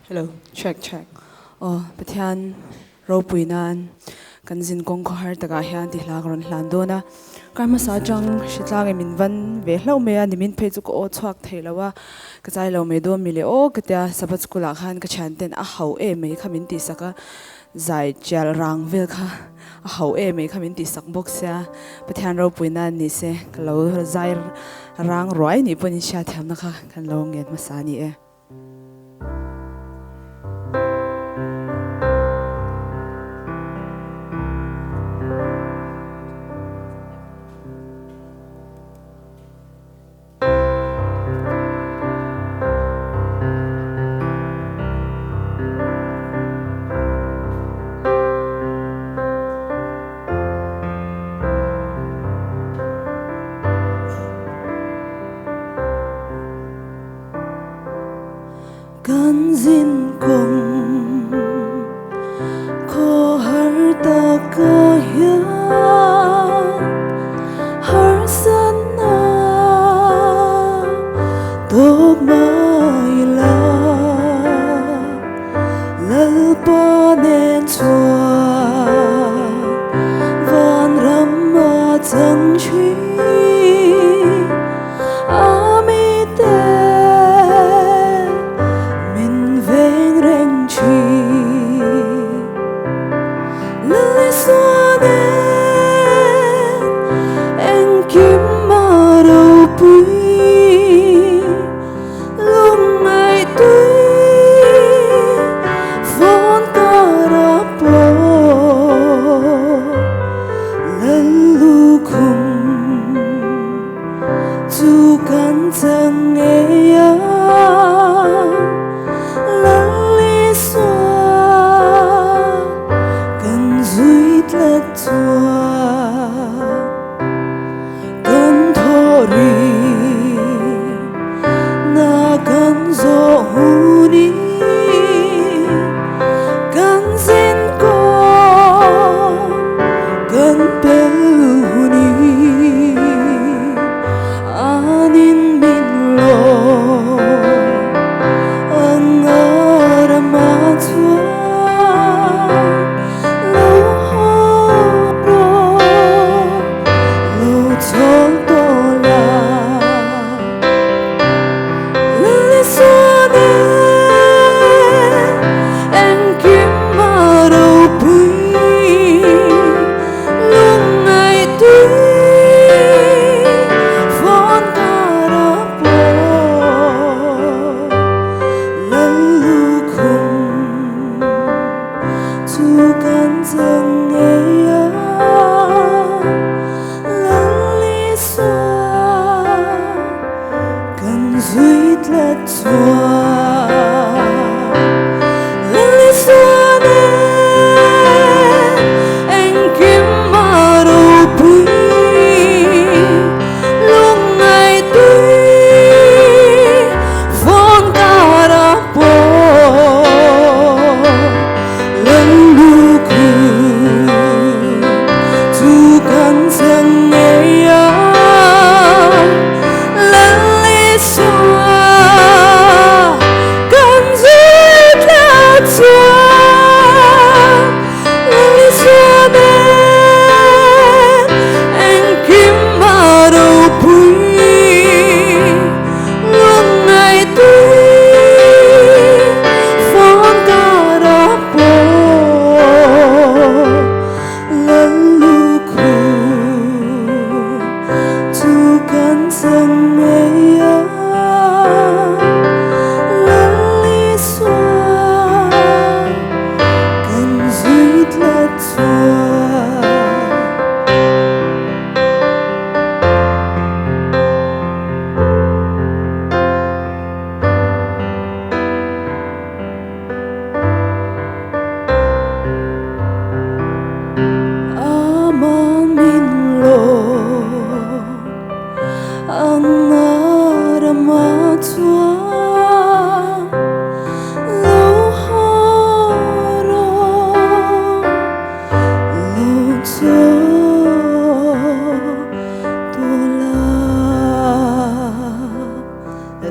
Hello, check. Oh, pathian ro puinan kan zin kong ko har taga hian ti hla ron hlando na karma sa jang shitlang min van ve hlo me ani min phe chu ko o chhuak theilawa ka chai lo me do mi le o ka tia sabat skula khan ka chanten a hau e me khamin ti saka zai chal rang vel kha a hau e me khamin ti sak bok sia pathian ro puinan ni se ka lo zai rang roi ni pon sha tham na kha kan lo nget ma sa ni e kan zin kong ko har ta ka hian har san na dog mai la lal pa nen chua van ram ma chang chi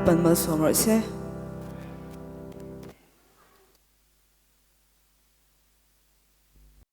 pan mal som rồi se